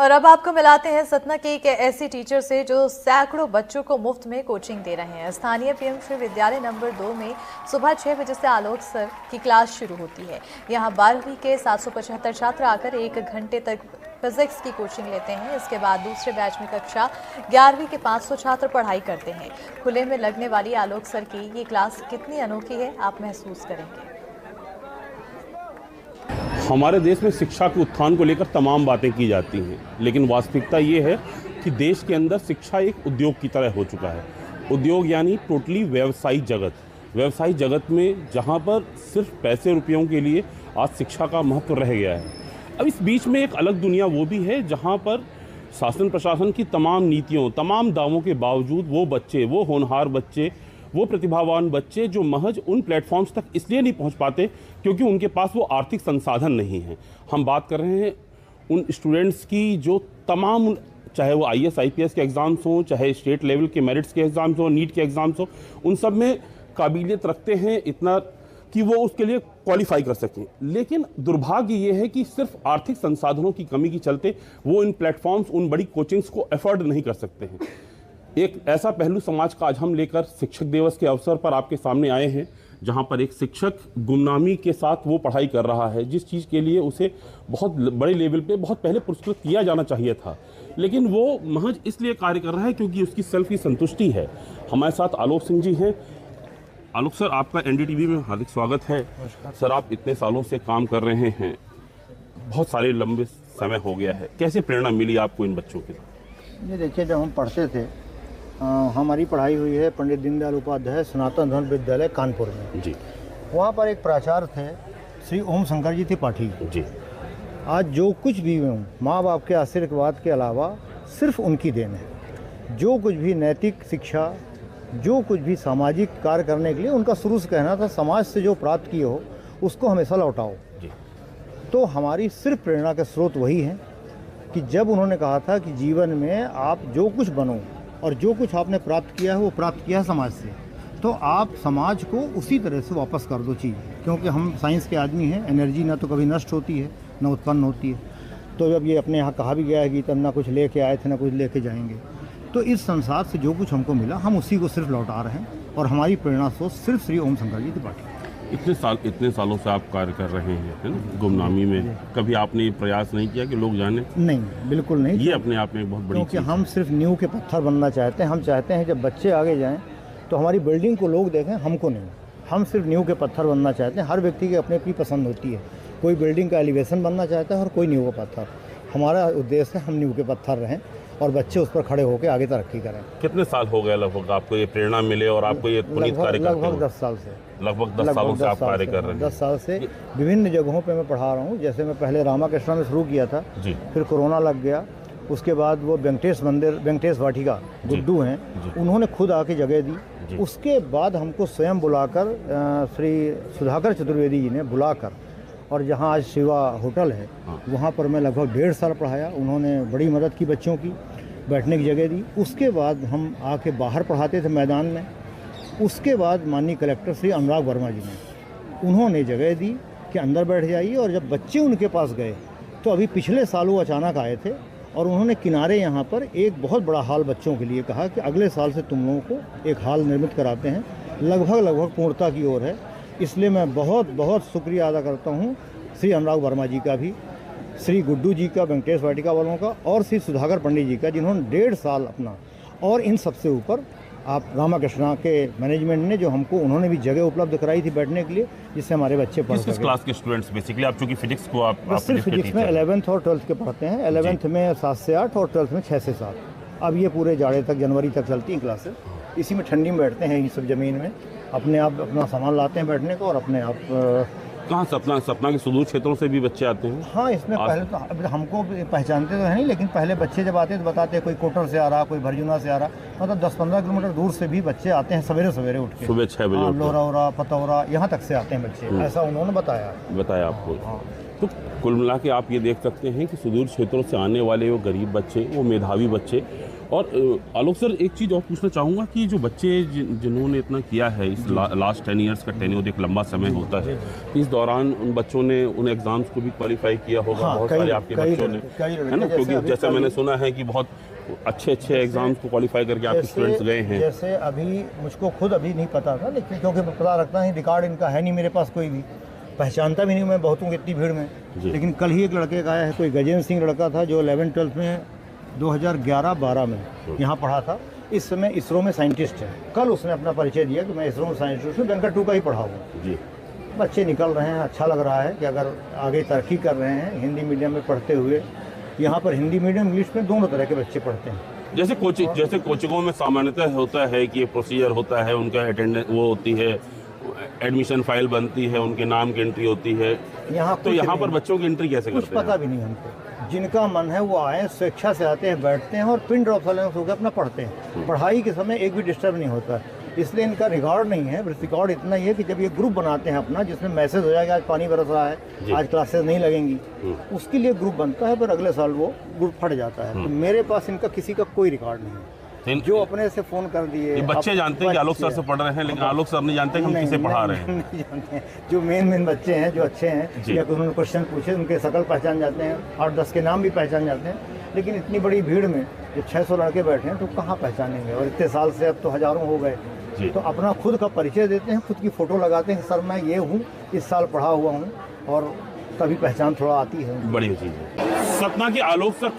और अब आपको मिलाते हैं सतना के एक ऐसे टीचर से जो सैकड़ों बच्चों को मुफ्त में कोचिंग दे रहे हैं। स्थानीय पीएम श्री विद्यालय नंबर 2 में सुबह 6 बजे से आलोक सर की क्लास शुरू होती है। यहां 12वीं के 775 छात्र आकर 1 घंटे तक फिजिक्स की कोचिंग लेते हैं। इसके बाद दूसरे बैच में कक्षा 11वीं के 500 छात्र पढ़ाई करते हैं। खुले में लगने वाली आलोक सर की ये क्लास कितनी अनोखी है, आप महसूस करेंगे। हमारे देश में शिक्षा के उत्थान को लेकर तमाम बातें की जाती हैं, लेकिन वास्तविकता ये है कि देश के अंदर शिक्षा एक उद्योग की तरह हो चुका है। उद्योग यानी टोटली व्यावसायिक जगत। व्यावसायिक जगत में जहाँ पर सिर्फ पैसे रुपयों के लिए आज शिक्षा का महत्व रह गया है। अब इस बीच में एक अलग दुनिया वो भी है जहाँ पर शासन प्रशासन की तमाम नीतियों, तमाम दावों के बावजूद वो बच्चे, वो होनहार बच्चे, वो प्रतिभावान बच्चे जो महज उन प्लेटफॉर्म्स तक इसलिए नहीं पहुंच पाते क्योंकि उनके पास वो आर्थिक संसाधन नहीं है। हम बात कर रहे हैं उन स्टूडेंट्स की जो तमाम, चाहे वो IAS IPS के एग्ज़ाम्स हों, चाहे स्टेट लेवल के मेरिट्स के एग्ज़ाम्स हों, नीट के एग्ज़ाम्स हों, उन सब में काबिलियत रखते हैं इतना कि वो उसके लिए क्वालिफाई कर सकें। लेकिन दुर्भाग्य ये है कि सिर्फ आर्थिक संसाधनों की कमी के चलते वो इन प्लेटफॉर्म्स, उन बड़ी कोचिंग्स को अफोर्ड नहीं कर सकते हैं। एक ऐसा पहलू समाज का आज हम लेकर शिक्षक दिवस के अवसर पर आपके सामने आए हैं, जहां पर एक शिक्षक गुमनामी के साथ वो पढ़ाई कर रहा है जिस चीज़ के लिए उसे बहुत बड़े लेवल पे बहुत पहले पुरस्कृत किया जाना चाहिए था, लेकिन वो महज इसलिए कार्य कर रहा है क्योंकि उसकी सेल्फ की संतुष्टि है। हमारे साथ आलोक सिंह जी हैं। आलोक सर, आपका NDTV में हार्दिक स्वागत है। सर, आप इतने सालों से काम कर रहे हैं, बहुत सारे लंबे समय हो गया है, कैसे प्रेरणा मिली आपको इन बच्चों के साथ? ये देखिए, जब हम पढ़ते थे, हमारी पढ़ाई हुई है पंडित दीनदयाल उपाध्याय सनातन धर्म विद्यालय कानपुर में जी। वहाँ पर एक प्राचार्य थे श्री ओम शंकर जी त्रिपाठी जी। आज जो कुछ भी हूँ, माँ बाप के आशीर्वाद के अलावा सिर्फ उनकी देन है। जो कुछ भी नैतिक शिक्षा, जो कुछ भी सामाजिक कार्य करने के लिए उनका शुरू से कहना था, समाज से जो प्राप्त किए हो उसको हमेशा लौटाओ जी। तो हमारी सिर्फ प्रेरणा के स्रोत वही हैं कि जब उन्होंने कहा था कि जीवन में आप जो कुछ बनो और जो कुछ आपने प्राप्त किया है वो प्राप्त किया है समाज से, तो आप समाज को उसी तरह से वापस कर दो चीज़। क्योंकि हम साइंस के आदमी हैं, एनर्जी ना तो कभी नष्ट होती है ना उत्पन्न होती है। तो जब ये अपने यहाँ कहा भी गया है कि तब ना कुछ लेके आए थे ना कुछ लेके जाएंगे, तो इस संसार से जो कुछ हमको मिला हम उसी को सिर्फ लौटा रहे हैं। और हमारी प्रेरणा स्रोत सिर्फ श्री ओम शंकर जी त्रिपाठी। इतने सालों से आप कार्य कर रहे हैं, है ना, गुमनामी में। कभी आपने ये प्रयास नहीं किया कि लोग जाने? नहीं, बिल्कुल नहीं। ये अपने आप में एक बहुत बड़ी क्योंकि हम सिर्फ नींव के पत्थर बनना चाहते हैं। हम चाहते हैं जब बच्चे आगे जाएं तो हमारी बिल्डिंग को लोग देखें, हमको नहीं। हम सिर्फ नींव के पत्थर बनना चाहते हैं। हर व्यक्ति की अपनी अपनी पसंद होती है। कोई बिल्डिंग का एलिवेशन बनना चाहता है और कोई नींव का पत्थर। हमारा उद्देश्य है हम नींव के पत्थर रहें और बच्चे उस पर खड़े होकर आगे तरक्की करें। कितने साल हो गए लगभग आपको ये प्रेरणा मिले और आपको ये पुनीत कार्य करते हुए? लगभग 10 साल से। लगभग 10 सालों से आप कार्य कर रहे हैं। 10 साल से विभिन्न जगहों पे मैं पढ़ा रहा हूँ। जैसे मैं पहले रामाकृष्णा में शुरू किया था जी, फिर कोरोना लग गया। उसके बाद वो वेंकटेश मंदिर, वेंकटेश वाटिका गुड्डू हैं, उन्होंने खुद आके जगह दी। उसके बाद हमको स्वयं बुलाकर श्री सुधाकर चतुर्वेदी जी ने बुलाकर, और जहाँ आज शिवा होटल है वहाँ पर मैं लगभग 1.5 साल पढ़ाया। उन्होंने बड़ी मदद की, बच्चों की बैठने की जगह दी। उसके बाद हम आके बाहर पढ़ाते थे मैदान में। उसके बाद माननीय कलेक्टर श्री अनुराग वर्मा जी ने उन्होंने जगह दी कि अंदर बैठ जाइए। और जब बच्चे उनके पास गए तो अभी पिछले साल वो अचानक आए थे और उन्होंने किनारे यहाँ पर एक बहुत बड़ा हॉल बच्चों के लिए कहा कि अगले साल से तुम लोगों को एक हॉल निर्मित कराते हैं। लगभग पूर्णता की ओर है। इसलिए मैं बहुत बहुत शुक्रिया अदा करता हूँ श्री अनुराग वर्मा जी का भी, श्री गुड्डू जी का, वेंकटेश वाटिका वालों का, और श्री सुधाकर पंडित जी का, जिन्होंने 1.5 साल अपना, और इन सबसे ऊपर आप रामाकृष्णा के मैनेजमेंट ने जो हमको, उन्होंने भी जगह उपलब्ध कराई थी बैठने के लिए, जिससे हमारे बच्चे पढ़ सकें। किस क्लास के स्टूडेंट्स बेसिकली? आप चूँकि फिजिक्स को आप सिर्फ फिजिक्स में 11th और 12th के पढ़ते हैं। 11th में 7 से 8 और 12th में 6 से 7। अब ये पूरे जाड़े तक, जनवरी तक चलती हैं क्लासेस। इसी में ठंडी में बैठते हैं, ये सब ज़मीन में अपने आप अपना सामान लाते हैं बैठने को, और अपने आप। कहाँ सतना के सुदूर क्षेत्रों से भी बच्चे आते हैं? हाँ, इसमें पहले तो अब हमको पहचानते तो है नहीं, लेकिन पहले बच्चे जब आते तो बताते कोई कोटर से आ रहा, कोई भरजुना से आ रहा। मतलब 10-15 किलोमीटर दूर से भी बच्चे आते हैं सवेरे सवेरे उठ के। सुबह 6 बजे लोरावरा, पतौरा, यहाँ तक से आते हैं बच्चे, ऐसा उन्होंने बताया आपको। तो कुल मिला के आप ये देख सकते हैं कि सुदूर क्षेत्रों से आने वाले वो गरीब बच्चे, वो मेधावी बच्चे। और आलोक सर, एक चीज़ और पूछना चाहूँगा कि जो बच्चे जिन्होंने इतना किया है, इस लास्ट 10 ईयर्स का टेन्योर एक लंबा समय होता है, इस दौरान उन बच्चों ने उन एग्ज़ाम्स को भी क्वालिफाई किया होगा। हाँ, बहुत सारे आपके बच्चों ने, है ना, क्योंकि जैसे मैंने सुना है कि बहुत अच्छे एग्ज़ाम्स को क्वालिफाई करके आपके स्टूडेंट्स गए हैं। जैसे अभी मुझको खुद अभी नहीं पता था, लेकिन क्योंकि पता रखता नहीं, रिकॉर्ड इनका है नहीं मेरे पास, कोई भी पहचानता भी नहीं मैं बहुतों की इतनी भीड़ में। लेकिन कल ही एक लड़के का आया है, कोई गजेंद्र सिंह लड़का था जो 11-12 में 2011-12 में यहाँ पढ़ा था। इस समय इसरो में साइंटिस्ट है। कल उसने अपना परिचय दिया कि मैं इसरो में साइंटिस्ट हूँ, बैंकर 2 का ही पढ़ा हूँ जी। बच्चे निकल रहे हैं, अच्छा लग रहा है कि अगर आगे तरक्की कर रहे हैं हिंदी मीडियम में पढ़ते हुए। यहाँ पर हिंदी मीडियम इंग्लिश में दोनों तरह के बच्चे पढ़ते हैं। जैसे कोचिंगों में सामान्यतः होता है कि प्रोसीजर होता है, उनका अटेंडेंस वो होती है, एडमिशन फाइल बनती है, उनके नाम की एंट्री होती है। यहाँ तो यहाँ पर बच्चों की एंट्री कैसे करते हैं? कुछ पता भी नहीं हमको। जिनका मन है वो आए, स्वेच्छा से आते हैं, बैठते हैं और पिन ड्रॉप साइलेंस होकर अपना पढ़ते हैं। पढ़ाई के समय एक भी डिस्टर्ब नहीं होता है, इसलिए इनका रिकॉर्ड नहीं है। रिकॉर्ड इतना ही है कि जब ये ग्रुप बनाते हैं अपना, जिसमें मैसेज हो जाएगा आज पानी बरस रहा है, आज क्लासेस नहीं लगेंगी, उसके लिए ग्रुप बनता है, पर अगले साल वो ग्रुप फट जाता है। तो मेरे पास इनका किसी का कोई रिकॉर्ड नहीं है। जो अपने से फोन कर दिए, ये बच्चे जानते हैं कि आलोक सर से पढ़ रहे हैं, लेकिन आलोक सर नहीं जानते कि हम किसे पढ़ा रहे हैं। नहीं जानते हैं। जो मेन बच्चे हैं, जो अच्छे हैं, या उन्होंने क्वेश्चन पूछे, उनके शकल पहचान जाते हैं, 8-10 के नाम भी पहचान जाते हैं। लेकिन इतनी बड़ी भीड़ में जब 600 लड़के बैठे हैं तो कहाँ पहचानेंगे? और इतने साल से अब तो हज़ारों हो गए। तो अपना खुद का परिचय देते हैं, खुद की फ़ोटो लगाते हैं, सर मैं ये हूँ, इस साल पढ़ा हुआ हूँ, और तभी पहचान थोड़ा आती है। बढ़िया चीज़ है। सतना की आलोक सर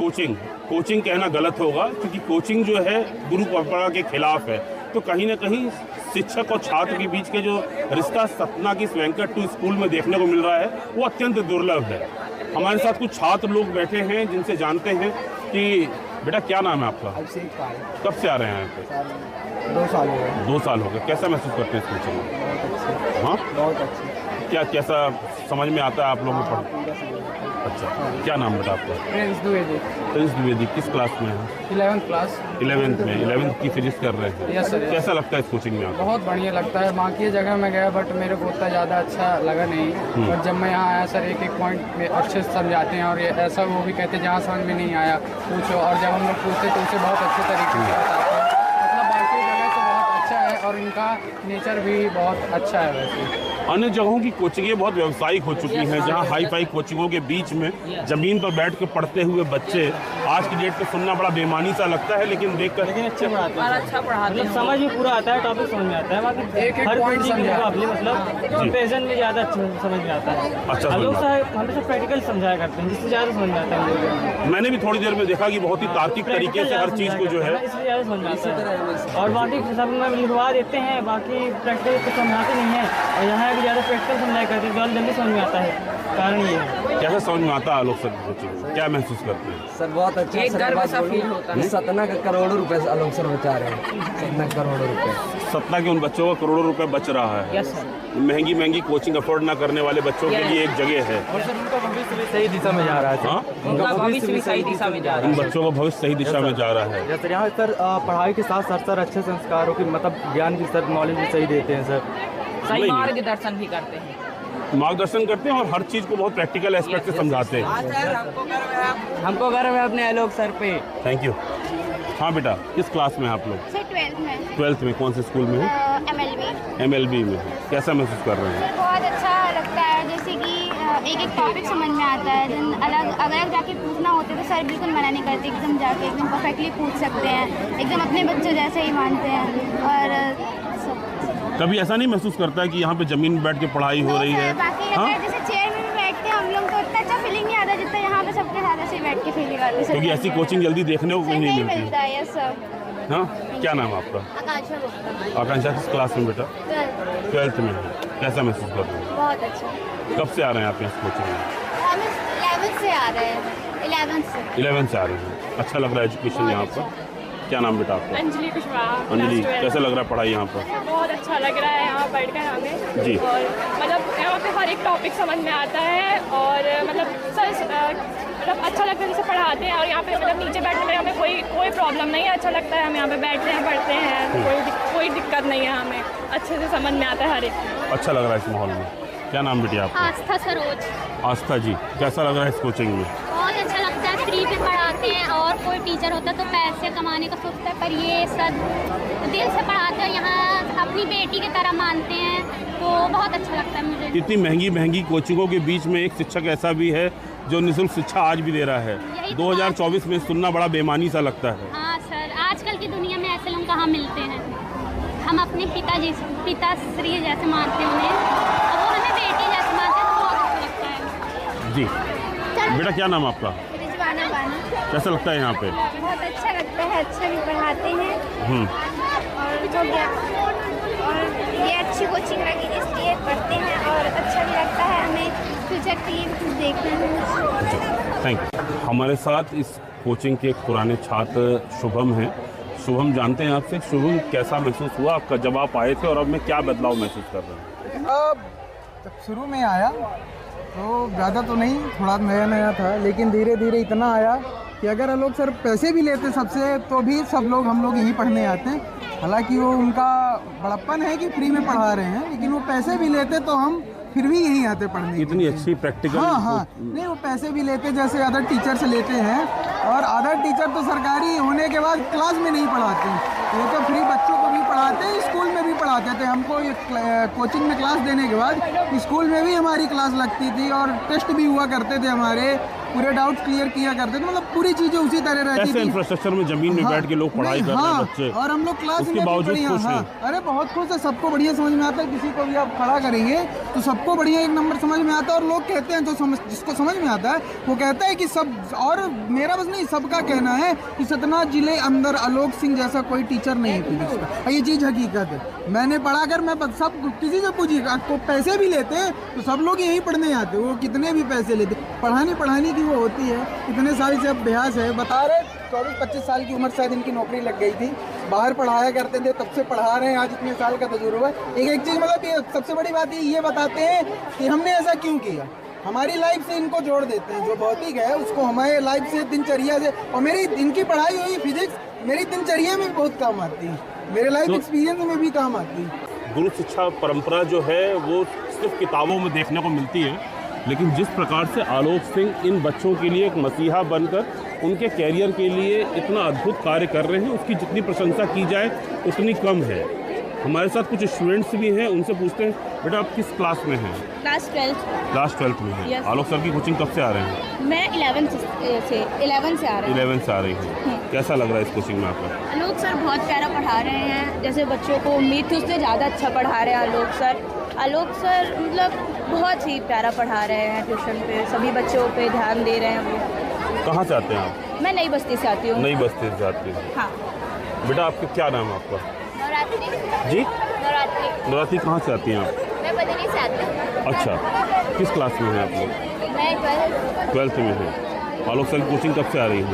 कोचिंग कहना गलत होगा, क्योंकि कोचिंग जो है गुरु परंपरा के खिलाफ है। तो कहीं ना कहीं शिक्षक और छात्र के बीच के जो रिश्ता सतना की वेंकट 2 स्कूल में देखने को मिल रहा है, वो अत्यंत दुर्लभ है। हमारे साथ कुछ छात्र लोग बैठे हैं जिनसे जानते हैं कि बेटा क्या नाम है आपका? कब से आ रहे हैं यहाँ पे? 2 साल हो गए। 2 साल हो गए। कैसा महसूस करते हैं इस कोचिंग में? हाँ, बहुत अच्छे। कैसा समझ में आता है आप लोगों को? अच्छा, क्या नाम बेटा आपका? प्रिंस द्विवेदी। किस क्लास में है? 11th class. 11th में। 11th की फिजिक्स कर रहे हैं। Yes sir. कैसा लगता है इस कोचिंग में आपको? बहुत बढ़िया लगता है। बाकी जगह में गया बट मेरे को उतना ज़्यादा अच्छा लगा नहीं। और जब मैं यहाँ आया सर, एक पॉइंट में अच्छे से समझाते हैं, और ये ऐसा वो भी कहते हैं जहाँ समझ में नहीं आया पूछो, और जब हम लोग पूछते तो उसे बहुत अच्छे तरीके से बताते हैं। मतलब बाकी जगह से बहुत अच्छा है, और इनका नेचर भी बहुत अच्छा है। वैसे अन्य जगहों की कोचिंगें बहुत व्यावसायिक हो चुकी हैं, जहां हाई फाई कोचिंगों के बीच में ज़मीन पर बैठ के पढ़ते हुए बच्चे, आज की डेट पे सुनना बड़ा बेमानी सा लगता है, लेकिन देखकर अच्छे पढ़ाते हैं, मतलब समझ में पूरा आता है, टॉपिक समझ में आता है। बाकी एक हर पॉइंट मतलब कंपेरिजन में ज़्यादा समझ में आता है। अच्छा, लोग हमेशा प्रैक्टिकल समझाया करते हैं, जिससे ज़्यादा समझ में आता है। मैंने भी थोड़ी देर में देखा कि बहुत ही तार्किक तरीके से हर चीज़ को जो है, इसलिए ज़्यादा समझ में आता है। और बाकी सब में लिखवा देते हैं, बाकी प्रैक्टिकल तो समझाते नहीं है, और यहाँ भी ज़्यादा प्रैक्टिकल करते हैं, जल्दी समझ में आता है। कारण ये है। कैसे समझ में आता है आलोक सर की कोचिंग? क्या महसूस करते हैं सर? बहुत अच्छा। एक गर्व सा फील होता है। सतना का करोड़ों रुपए आलोक सर बचा रहे हैं। सतना करोड़ों रुपए, सतना के उन बच्चों का करोड़ों रुपए बच रहा है। Yes sir. महंगी कोचिंग अफोर्ड ना करने वाले बच्चों के लिए एक जगह है। और सर उनका भविष्य भी सही दिशा में जा रहा है। हाँ, उनका भविष्य भी सही दिशा में जा रहा उन बच्चों का भविष्य सही दिशा में जा रहा है। सर यहाँ सर पढ़ाई के साथ साथ सर अच्छे संस्कारों की मतलब ज्ञान भी सर, नॉलेज भी सही देते हैं सर। सही मार्गदर्शन भी करते हैं, मार्गदर्शन करते हैं, और हर चीज़ को बहुत प्रैक्टिकल एस्पेक्ट से समझाते हैं। हमको गर्व है अपने आलोक सर पे। Thank you. हाँ बेटा, किस क्लास में आप लोग? सर 12th में। 12th में। कौन से स्कूल में है? MLB में है। कैसा महसूस कर रहे हैं? बहुत अच्छा लगता है, जैसे कि एक टॉपिक समझ में आता है। अलग जाके पूछना होता है तो सर बिल्कुल मना नहीं करते, एकदम जाके एकदम परफेक्टली पूछ सकते हैं, एकदम अपने बच्चों जैसे ही मानते हैं। और कभी ऐसा नहीं महसूस करता है कि यहाँ पे ज़मीन में बैठ के पढ़ाई हो रही है? बाकी हाँ? जैसे चेयर में भी बैठते हैं हम लोग तो उतना अच्छा फीलिंग नहीं आता जितना यहाँ पे सबके साथ ऐसे बैठ के फीलिंग आती है। क्योंकि ऐसी कोचिंग जल्दी देखने को कहीं नहीं मिलती। मिलता है। Yes sir. हाँ, क्या नाम है आपका? आकांक्षा। किस क्लास में बेटा? 12th में। कैसा महसूस कर रहे हैं? बहुत अच्छा। कब से आ रहे हैं आप इस कोचिंग में? हम 11th से आ रहे हैं। 11th से आ रहे हैं। अच्छा लग रहा है एजुकेशन यहाँ पर? क्या नाम बेटा आपका? अंजलि कुशवाहा। अंजलि, कैसा लग रहा है पढ़ाई यहाँ पर? बहुत अच्छा लग रहा है यहाँ पढ़कर हमें जी। और मतलब यहाँ पे हर एक टॉपिक समझ में आता है, और मतलब सर मतलब अच्छा लगता है जैसे पढ़ाते हैं, और यहाँ पे मतलब नीचे बैठने में हमें कोई प्रॉब्लम नहीं है। अच्छा लगता है, हम यहाँ पे बैठते हैं, पढ़ते हैं, कोई दिक्कत नहीं है हमें। अच्छे से समझ में आता है हर एक। अच्छा लग रहा है इस माहौल में? क्या नाम बेटी आपका? आस्था सरोज। आस्था जी, कैसा लग रहा है इस कोचिंग में? बहुत अच्छा लगता है, फ्री पे पढ़ाते हैं। और कोई टीचर होता तो पैसे कमाने का सोचता है, पर ये सब दिल से पढ़ाते हैं, यहाँ अपनी बेटी की तरह मानते हैं, तो बहुत अच्छा लगता है मुझे। इतनी महंगी कोचिंगों के बीच में एक शिक्षक ऐसा भी है जो निःशुल्क शिक्षा आज भी दे रहा है। 2024 में सुनना बड़ा बेईमानी सा लगता है। हाँ सर, आजकल की दुनिया में ऐसे लोग कहाँ मिलते हैं। हम अपने पिताश्री जैसे मानते हैं उन्हें, और वो हमें बेटी जैसे मानते हैं, तो बहुत अच्छा लगता है। जी बेटा, क्या नाम आपका? रिजवाना बानो। कैसा लगता है यहाँ पे? बहुत अच्छा लगता है, अच्छा भी पढ़ाते हैं और ये अच्छी कोचिंग लगी इसलिए पढ़ते हैं और अच्छा भी लगता है हमें फ्यूचर के लिए कुछ देखना है। Thank you. हमारे साथ इस कोचिंग के एक पुराने छात्र शुभम हैं। शुभम, जानते हैं आपसे, शुभम कैसा महसूस हुआ आपका जब आप आए थे और अब में क्या बदलाव महसूस कर रहे हैं? जब शुरू में आया तो ज़्यादा तो नहीं, थोड़ा नया नया था, लेकिन धीरे धीरे इतना आया कि अगर लोग सर पैसे भी लेते सबसे तो भी सब लोग हम लोग यहीं पढ़ने आते हैं। हालांकि वो उनका बड़प्पन है कि फ्री में पढ़ा रहे हैं, लेकिन वो पैसे भी लेते तो हम फिर भी यहीं आते पढ़ने। इतनी अच्छी प्रैक्टिकल। हाँ, नहीं वो पैसे भी लेते जैसे अदर टीचर से लेते हैं, और अदर टीचर तो सरकारी होने के बाद क्लास में नहीं पढ़ाते, वो तो फ्री बच्चों को भी पढ़ाते हैं, स्कूल में भी पढ़ाते थे। हमको कोचिंग में क्लास देने के बाद स्कूल में भी हमारी क्लास लगती थी और टेस्ट भी हुआ करते थे, हमारे पूरे डाउट क्लियर किया करते थे, मतलब पूरी चीजें उसी तरह रहती थी। इंफ्रास्ट्रक्चर में जमीन में बैठ के लोग पढ़ाई कर रहे हैं बच्चे, और हम लोग क्लास उसके बावजूद खुश हैं। अरे बहुत खुश है, सबको बढ़िया समझ में आता है। किसी को भी आप खड़ा करेंगे तो सबको बढ़िया एक नंबर समझ में आता है। और लोग कहते हैं जिसको समझ में आता है वो कहता है कि सब, और मेरा बस नहीं सबका कहना है कि सतना जिले अंदर आलोक सिंह जैसा कोई टीचर नहीं है फिजिक्स का। ये चीज़ हकीकत है। मैंने पढ़ा कर मैं सब किसी से पूछिए, आपको पैसे भी लेते हैं तो सब लोग यहीं पढ़ने आते, वो कितने भी पैसे लेते, पढ़ाने की वो होती है। इतने साल से अभ्यास है, बता रहे 24-25 साल की उम्र शायद इनकी नौकरी लग गई थी, बाहर पढ़ाया करते थे, तब से पढ़ा रहे हैं, आज इतने साल का तजुर्बा। एक चीज़ मतलब ये सबसे बड़ी बात ये बताते हैं कि हमने ऐसा क्यों किया, हमारी लाइफ से इनको जोड़ देते हैं। जो भौतिक है उसको हमारे लाइफ से, दिनचर्या से, और मेरी इनकी पढ़ाई हुई फिजिक्स मेरी दिनचर्या में बहुत काम आती है, मेरे लाइफ एक्सपीरियंस में भी काम आती है। गुरु शिक्षा परंपरा जो है वो सिर्फ किताबों में देखने को मिलती है, लेकिन जिस प्रकार से आलोक सिंह इन बच्चों के लिए एक मसीहा बनकर उनके कैरियर के लिए इतना अद्भुत कार्य कर रहे हैं, उसकी जितनी प्रशंसा की जाए उतनी कम है। हमारे साथ कुछ स्टूडेंट्स भी हैं, उनसे पूछते हैं, बेटा आप किस क्लास में हैं? क्लास 12। क्लास 12 में हैं। Yes. आलोक सर की कोचिंग कब से आ रहे हैं? मैं 11 से आ रही हूँ। 11 से आ रही हैं। कैसा लग रहा है इस कोचिंग में आपका? आलोक सर बहुत प्यारा पढ़ा रहे हैं, जैसे बच्चों को उम्मीद थी उससे ज़्यादा अच्छा पढ़ा रहे हैं आलोक सर। आलोक सर मतलब बहुत ही प्यारा पढ़ा रहे हैं, ट्यूशन पे सभी बच्चों पे ध्यान दे रहे हैं वो। कहाँ से आते हैं आप? मैं नई बस्ती से आती हूँ। नई बस्ती से आती हैं। हाँ। बेटा आपका क्या नाम है आपका? नवरात्रि। जी नवरात्रि। नवरात्रि कहाँ से आती हैं आप? मैं बदनी से आती हूँ। अच्छा, किस क्लास में हैं आप लोग? मैं 12th में हैं। आलोक सर की कोचिंग कब से आ रही है?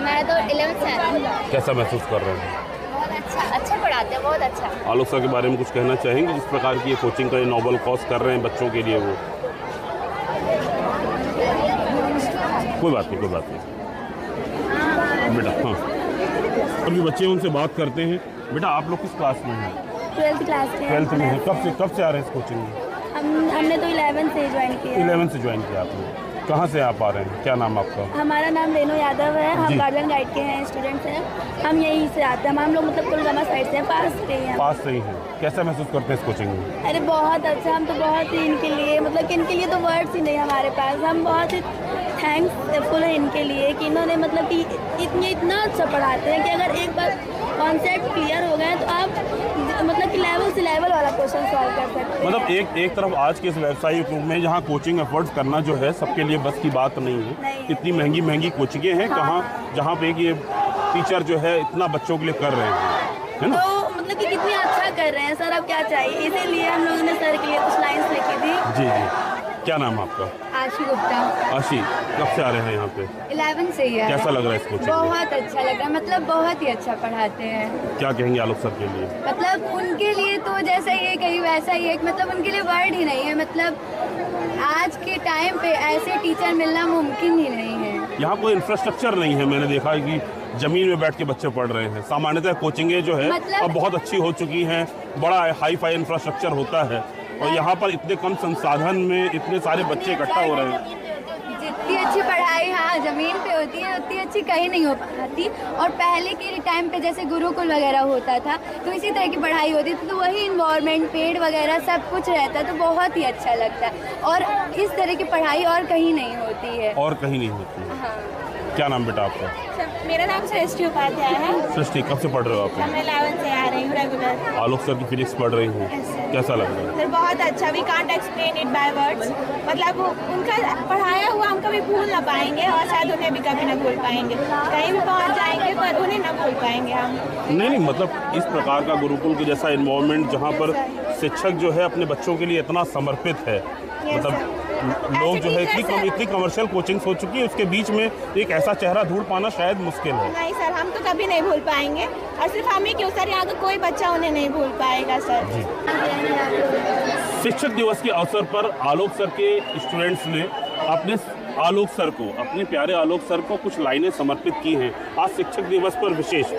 मैं तो 11 से आती हूँ। कैसा महसूस कर रहे हैं? बहुत अच्छा पढ़ाते हैं, बहुत अच्छा। आलोक सर के बारे में कुछ कहना चाहेंगे, जिस प्रकार की ये कोचिंग का ये नोबल कॉज कर रहे हैं बच्चों के लिए? वो कोई बात नहीं बेटा। हाँ, अभी बच्चे उनसे बात करते हैं। बेटा आप लोग किस क्लास में हैं? 12th क्लास के। 12th में हैं। कब से आ रहे हैं इस कोचिंग में? हमने तो 11 से ज्वाइन किया। 11 से ज्वाइन किया आपने। कहाँ से आप आ रहे हैं? क्या नाम आपका? हमारा नाम रेनू यादव है, हम गार्डन गाइड के हैं, स्टूडेंट्स हैं, हम यहीं से आते हैं। हम लोग मतलब कुलगामा साइड से हैं, पास से ही हैं। कैसा महसूस करते हैं इस कोचिंग में? अरे बहुत अच्छा, हम तो बहुत ही इनके लिए, मतलब कि इनके लिए तो वर्ड्स ही नहीं हमारे पास। हम बहुत ही थैंक्सफुल है इनके लिए कि इन्होंने मतलब कि इतना अच्छा पढ़ाते हैं कि अगर एक बार कॉन्सेप्ट क्लियर हो गए तो आप मतलब कि लेवल से लेवल वाला क्वेश्चन सॉल्व कर सकते हैं। मतलब एक तरफ आज के इस व्यावसायिक युग में जहाँ कोचिंग एफर्ट्स करना जो है सबके लिए बस की बात नहीं है। इतनी महंगी कोचिंगें हैं, जहाँ पे ये टीचर जो है इतना बच्चों के लिए कर रहे हैं, है ना? तो मतलब कि कितनी अच्छा कर रहे हैं सर, अब क्या चाहिए। इसीलिए हम लोगों ने सर के लिए कुछ लाइन्स लिखी थी। जी। क्या नाम है आपका? आशी गुप्ता। आशी, कब से आ रहे हैं यहाँ पे? 11 से ही है। कैसा लग रहा है इस कोचिंग? बहुत अच्छा लग रहा है, मतलब बहुत ही अच्छा पढ़ाते हैं। क्या कहेंगे आलोक सर के लिए? मतलब उनके लिए तो जैसा ये कहीं वैसा ही है, मतलब उनके लिए वर्ड ही नहीं है। मतलब आज के टाइम पे ऐसे टीचर मिलना मुमकिन ही नहीं है। यहाँ कोई इंफ्रास्ट्रक्चर नहीं है। मैंने देखा है कि जमीन में बैठ के बच्चे पढ़ रहे हैं। सामान्यतः कोचिंगें जो है अब बहुत अच्छी हो चुकी हैं, बड़ा हाई फाई इंफ्रास्ट्रक्चर होता है, और यहाँ पर इतने कम संसाधन में इतने सारे बच्चे इकट्ठा हो रहे हैं। जितनी अच्छी पढ़ाई हाँ ज़मीन पे होती है उतनी अच्छी कहीं नहीं हो पाती। और पहले के टाइम पे जैसे गुरुकुल वगैरह होता था तो इसी तरह की पढ़ाई होती थी, तो वही इन्वायरमेंट पेड़ वगैरह सब कुछ रहता तो बहुत ही अच्छा लगता है। और इस तरह की पढ़ाई और कहीं नहीं होती है। और कहीं नहीं होती है। हाँ। क्या नाम बेटा आपका? मेरा नाम सृष्टि उपाध्याय है। सृष्टि, कब से पढ़ रहे हो आप? मैं 11th से आ रही हूँ रेगुलर। आलोक सर की फिजिक्स पढ़ रही हूँ, कैसा लग रहा है? सर बहुत अच्छा, we can't explain it by words. मतलब उनका पढ़ाया हुआ हम कभी भूल ना पाएंगे और शायद उन्हें भी कभी ना भूल पाएंगे। कहीं भी पहुँच जाएंगे पर उन्हें ना भूल पाएंगे हम। नहीं, मतलब इस प्रकार का गुरुकुल के जैसा इन्वायरमेंट जहाँ पर शिक्षक जो है अपने बच्चों के लिए इतना समर्पित है, मतलब लोग जो है इतनी कमर्शियल कोचिंग्स हो चुकी है, उसके बीच में एक ऐसा चेहरा ढूंढ पाना शायद मुश्किल है। नहीं सर, हम तो कभी नहीं भूल पाएंगे और सिर्फ हम ही क्यों सर, यहाँ का कोई बच्चा उन्हें नहीं भूल पाएगा सर। शिक्षक दिवस के अवसर पर आलोक सर के स्टूडेंट्स ने अपने आलोक सर को, अपने प्यारे आलोक सर को कुछ लाइनें समर्पित की हैं आज शिक्षक दिवस पर विशेष।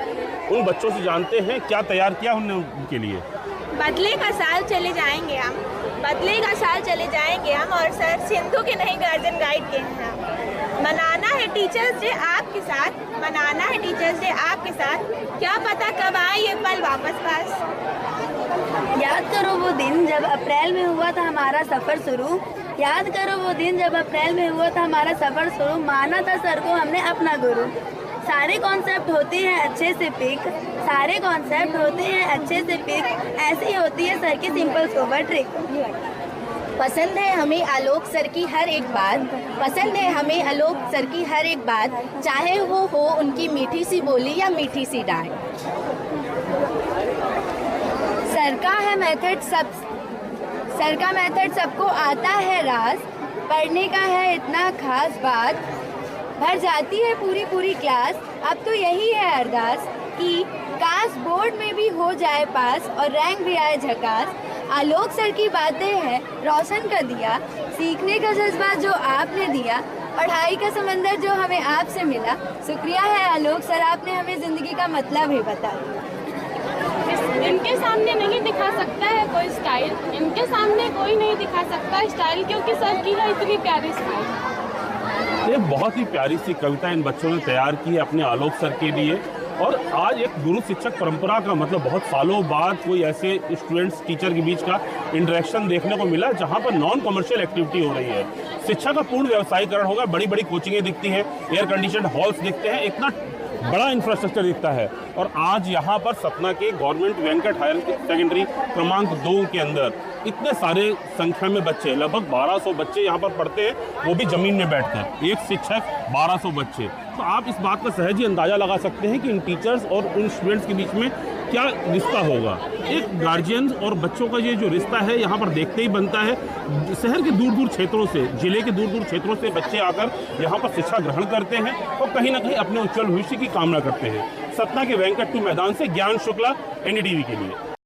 उन बच्चों से जानते हैं क्या तैयार किया उन्होंने उनके लिए। बदलेगा साल चले जाएंगे हम, बदलेगा साल चले जाएंगे हम, और सर सिंधु के नहीं गार्जियन गाइड के हैं हम। मनाना है टीचर्स डे आपके साथ, मनाना है टीचर्स डे आपके साथ, क्या पता कब आए ये पल वापस पास। याद करो वो दिन जब अप्रैल में हुआ था हमारा सफ़र शुरू, याद करो वो दिन जब अप्रैल में हुआ था हमारा सफ़र शुरू, माना था सर को हमने अपना गुरु। सारे कॉन्सेप्ट होते हैं अच्छे से पिक, सारे कॉन्सेप्ट होते हैं अच्छे से पिक, ऐसी होती है सर की सिंपल सोबर ट्रिक। पसंद है हमें आलोक सर की हर एक बात, पसंद है हमें आलोक सर की हर एक बात, चाहे वो हो उनकी मीठी सी बोली या मीठी सी डांट। सर का मेथड सबको आता है राज, पढ़ने का है इतना खास बात, भर जाती है पूरी पूरी क्लास। अब तो यही है अरदास कि काश बोर्ड में भी हो जाए पास और रैंक भी आए झकास। आलोक सर की बातें हैं रोशन कर दिया, सीखने का जज्बा जो आपने दिया, पढ़ाई का समंदर जो हमें आपसे मिला। शुक्रिया है आलोक सर, आपने हमें ज़िंदगी का मतलब ही बताया। इनके सामने नहीं दिखा सकता है कोई स्टाइल, इनके सामने कोई नहीं दिखा सकता स्टाइल, क्योंकि सर की है इतनी प्यारी स्टाइल। एक बहुत ही प्यारी सी कविता इन बच्चों ने तैयार की है अपने आलोक सर के लिए। और आज एक गुरु शिक्षक परंपरा का मतलब बहुत सालों बाद कोई ऐसे स्टूडेंट्स टीचर के बीच का इंटरेक्शन देखने को मिला जहां पर नॉन कमर्शियल एक्टिविटी हो रही है। शिक्षा का पूर्ण व्यवसायीकरण होगा, बड़ी बड़ी कोचिंगें दिखती हैं, एयर कंडीशनड हॉल्स दिखते हैं, इतना बड़ा इंफ्रास्ट्रक्चर दिखता है। और आज यहाँ पर सतना के गवर्नमेंट वेंकट हायर सेकेंडरी क्रमांक 2 के अंदर इतने सारे संख्या में बच्चे, लगभग 1200 बच्चे यहाँ पर पढ़ते हैं, वो भी ज़मीन में बैठकर, एक शिक्षक 1200 बच्चे। तो आप इस बात का सहज ही अंदाज़ा लगा सकते हैं कि इन टीचर्स और उन स्टूडेंट्स के बीच में क्या रिश्ता होगा। एक गार्जियन और बच्चों का ये जो रिश्ता है यहाँ पर देखते ही बनता है। शहर के दूर दूर क्षेत्रों से, जिले के दूर दूर क्षेत्रों से बच्चे आकर यहाँ पर शिक्षा ग्रहण करते हैं और कहीं ना कहीं अपने उज्जवल भविष्य की कामना करते हैं। सतना के वेंकट 2 मैदान से ज्ञान शुक्ला, NDTV के लिए।